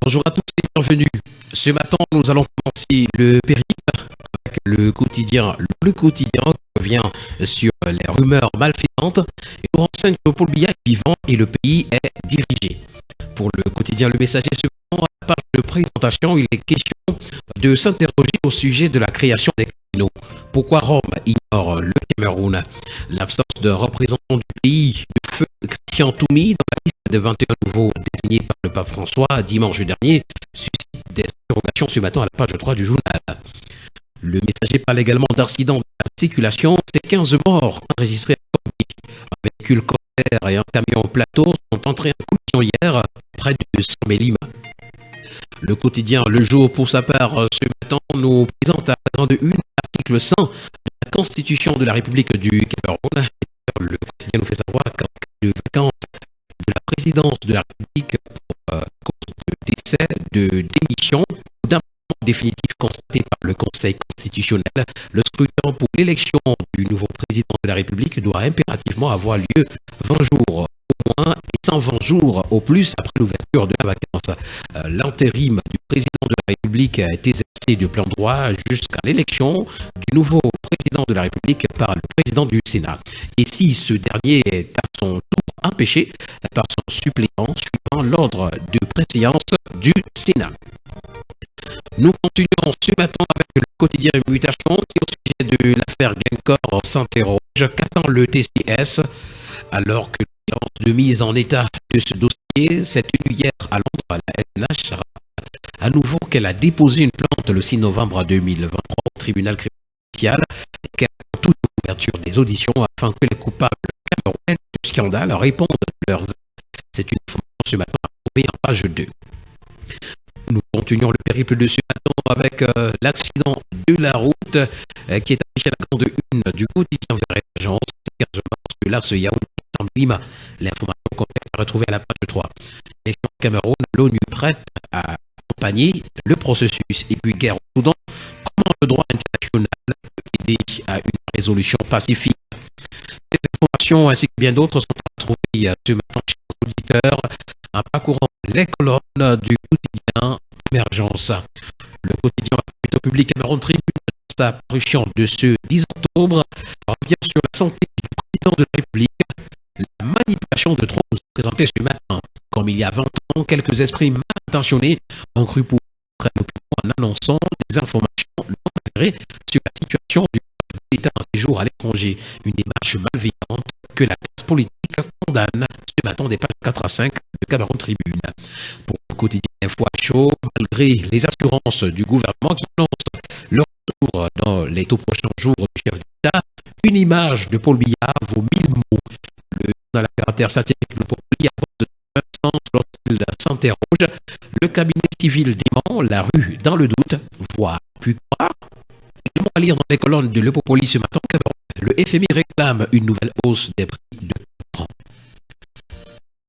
Bonjour à tous et bienvenue. Ce matin, nous allons commencer le périple avec le quotidien. Le quotidien qui revient sur les rumeurs malfaisantes et nous renseigne que Paul Biya est vivant et le pays est dirigé. Pour le quotidien Le Messager, ce matin, à la page de présentation, il est question de s'interroger au sujet de la création des criminaux. Pourquoi Rome ignore le Cameroun? L'absence de représentant du pays, de feu Christian Toumi dans la liste des 21 nouveaux désignés par le pape François dimanche dernier suscite des interrogations ce matin à la page 3 du journal. Le Messager parle également d'accidents de la circulation. Ces 15 morts enregistrés à Corby. Un véhicule Corsair et un camion plateau sont entrés en collision hier près de Saint-Mélim. Le quotidien Le Jour, pour sa part, ce matin, nous présente à la grande une l'article 100 de la Constitution de la République du Cameroun. Le quotidien nous fait savoir qu'en cas de vacance de la présidence de la République pour cause de décès, de démission ou d'amendement définitif constaté par le Conseil constitutionnel, le scrutin pour l'élection du nouveau président de la République doit impérativement avoir lieu 20 jours au moins et 120 jours au plus après l'ouverture de la vacance. L'intérim du président de la République a été exercé de plein droit jusqu'à l'élection du nouveau président de la République par le président du Sénat. Et si ce dernier est à son tour empêché par son suppléant suivant l'ordre de préséance du Sénat. Nous continuons ce matin avec le quotidien Mutation qui, au sujet de l'affaire Glencore, s'interroge. Qu'attend le TCS alors que l'audience de mise en état de ce dossier s'est tenue hier à Londres? La SNH rappelle à nouveau qu'elle a déposé une plainte le 6 novembre 2023 au tribunal criminel et qu'elle a toute l'ouverture des auditions afin que les coupables camerounais du scandale répondent de leurs actes. C'est une information ce matin à trouver en page 2. Nous continuons le périple de ce matin avec l'accident de la route qui est affiché à la grande une du quotidien vers l'agence. 15 mars de l'Ars Yaoundé Lima. L'information complète à retrouver à la page 3. L'élection au Cameroun, l'ONU prête à accompagner le processus. Et puis guerre au Soudan, comment le droit international peut aider à une résolution pacifique. Ces informations ainsi que bien d'autres sont à retrouver ce matin chez nos auditeurs en parcourant les colonnes du quotidien Émergence. Le quotidien public Cameroun Tribune, sa parution de ce 10 octobre, revient sur la santé du président de la République. La manipulation de trop nous présentée ce matin. Comme il y a 20 ans, quelques esprits mal intentionnés ont cru pouvoir en annonçant des informations non avérées sur la situation du l'État en séjour à l'étranger. Une démarche malveillante que la classe politique condamne ce matin des pages 4 à 5 de Cameroun Tribune. Pour le quotidien Info Chaud, malgré les assurances du gouvernement qui annonce leur retour dans les tout prochains jours du chef d'État, une image de Paul Biya vaut 1000 mots. Le journal à caractère satirique Le Populi apporte de même sens lorsqu'il s'interroge. Le cabinet civil dément la rue dans le doute, voire plus croire. Également à lire dans les colonnes de Le Populi ce matin, le FMI réclame une nouvelle hausse des prix de carburant.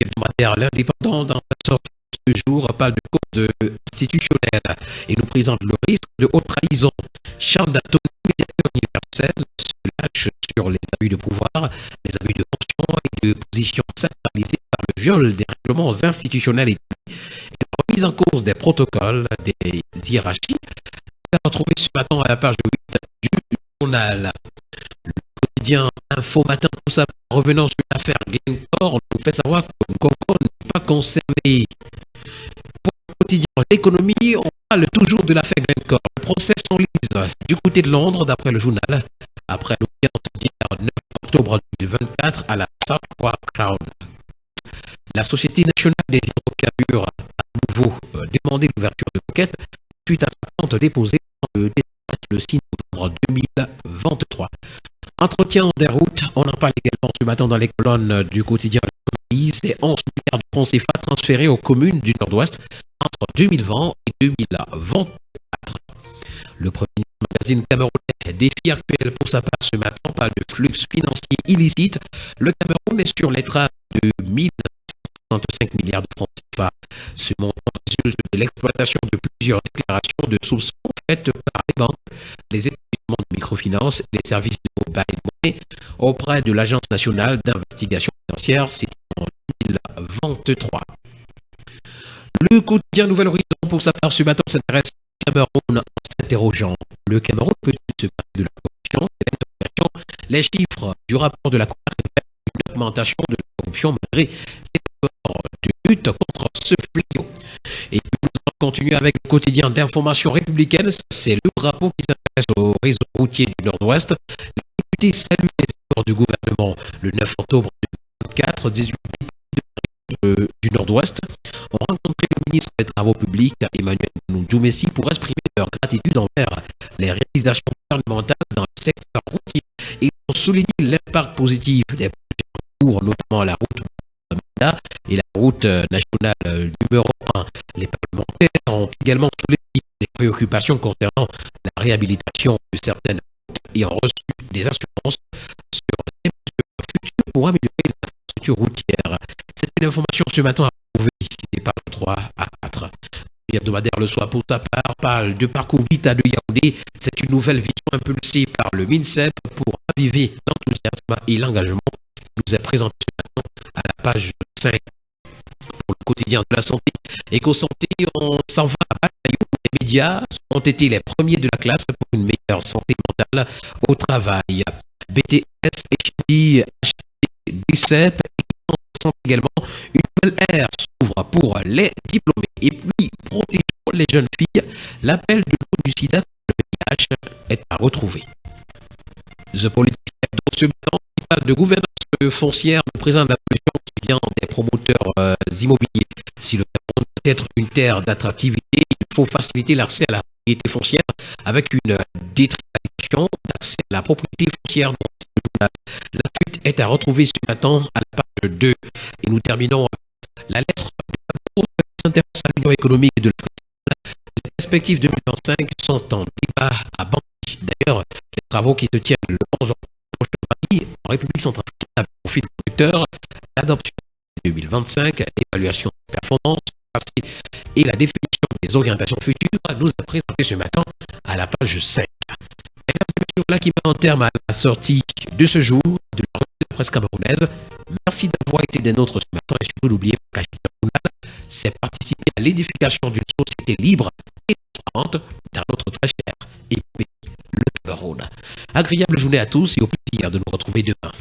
Hebdomadaire L'Indépendant, dans sa sortie ce jour, parle de cause institutionnelle et nous présente le risque de haute trahison. Charles Datton, médiateur universel, se lâche sur les abus de pouvoir, les abus de fonction et de position sacralisées par le viol des règlements institutionnels et la remise en cause des protocoles, des hiérarchies. À retrouver ce matin à la page 8 du journal. Le quotidien Info Matin, tout ça, revenant sur l'affaire Glencore, nous fait savoir que Congo n'est pas concerné. Pour le quotidien L'économie, on parle toujours de l'affaire Glencore. Le procès s'enlise du côté de Londres, d'après le journal, après l'audience d'hier 9 octobre 2024 à la South Crown. La Société nationale des hydrocarbures a à nouveau demandé l'ouverture de l'enquête suite à sa plainte déposée le 6 novembre 2023. Entretien des routes, on en parle également ce matin dans les colonnes du quotidien L'économie. C'est 11 milliards de francs CFA transférés aux communes du Nord-Ouest entre 2020 et 2024. Le premier magazine camerounais Défi actuel pour sa part ce matin parle de flux financiers illicites. Le Cameroun est sur les traces de 1,65 milliards de francs CFA. Ce montant résulte de l'exploitation de plusieurs déclarations de soupçons faites par les banques, les établissements de microfinance et les services de mobile money auprès de l'Agence nationale d'investigation financière. C'est en 2023. Le quotidien Nouvelle Horizon, pour sa part, ce matin, s'intéresse au Cameroun en s'interrogeant. Le Cameroun peut-il se passer de la corruption? C'est l'interrogation. Les chiffres du rapport de la Cour révèlent une augmentation de la corruption malgré les efforts de lutte contre ce fléau. Et puis nous allons continuer avec le quotidien d'information républicaine. C'est le drapeau qui s'intéresse au réseau routier du Nord-Ouest. Les députés saluent les efforts du gouvernement le 9 octobre 2024. 18 du Nord-Ouest ont rencontré le ministre des Travaux publics, Emmanuel Djoumessi, pour exprimer leur gratitude envers les réalisations gouvernementales dans le secteur routier. Ils ont souligné l'impact positif des projets en cours, notamment la route et la route nationale numéro 1. Les parlementaires ont également soulevé les préoccupations concernant la réhabilitation de certaines routes et ont reçu des assurances sur des mesures futures pour améliorer l'infrastructure routière. C'est une information ce matin à trouver des pages 3 à 4. Hebdomadaire Le Soir pour sa part parle de parcours Vita de Yaoundé. C'est une nouvelle vision impulsée par le MINSEP pour raviver l'enthousiasme et l'engagement qui nous est présenté ce matin à la page 5 pour le quotidien de la santé. Éco-santé, on s'en va à Bataillon. Les médias ont été les premiers de la classe pour une meilleure santé mentale au travail. BTS, HDI, DCEP sont également une nouvelle ère s'ouvre pour les diplômés. Et puis, protégeons les jeunes filles. L'appel de l'eau du sida contre le VIH est à retrouver. The Politique, dans ce temps, qui parle de gouvernance foncière, le président de la solution qui vient des promoteurs immobiliers. Si le Cameroun doit être une terre d'attractivité, il faut faciliter l'accès à la propriété foncière avec une détribalisation d'accès à la propriété foncière. La fuite est à retrouver ce matin à la page 2. Et nous terminons la lettre de s'intéresse à l'Union économique de l'Afrique. Les perspectives 2025 sont en débat à Bangui. D'ailleurs, les travaux qui se tiennent le 11 octobre en République centrafricaine avec un fil conducteur, l'adoption 2025, l'évaluation de performance et la définition des orientations futures nous a présenté ce matin à la page 5. Voilà qui met un terme à la sortie de ce jour de la revue de presse camerounaise. Merci d'avoir été des nôtres ce matin et surtout n'oubliez pas que c'est participer à l'édification d'une société libre et transparente dans notre très cher et pays, le Cameroun. Agréable journée à tous et au plaisir de nous retrouver demain.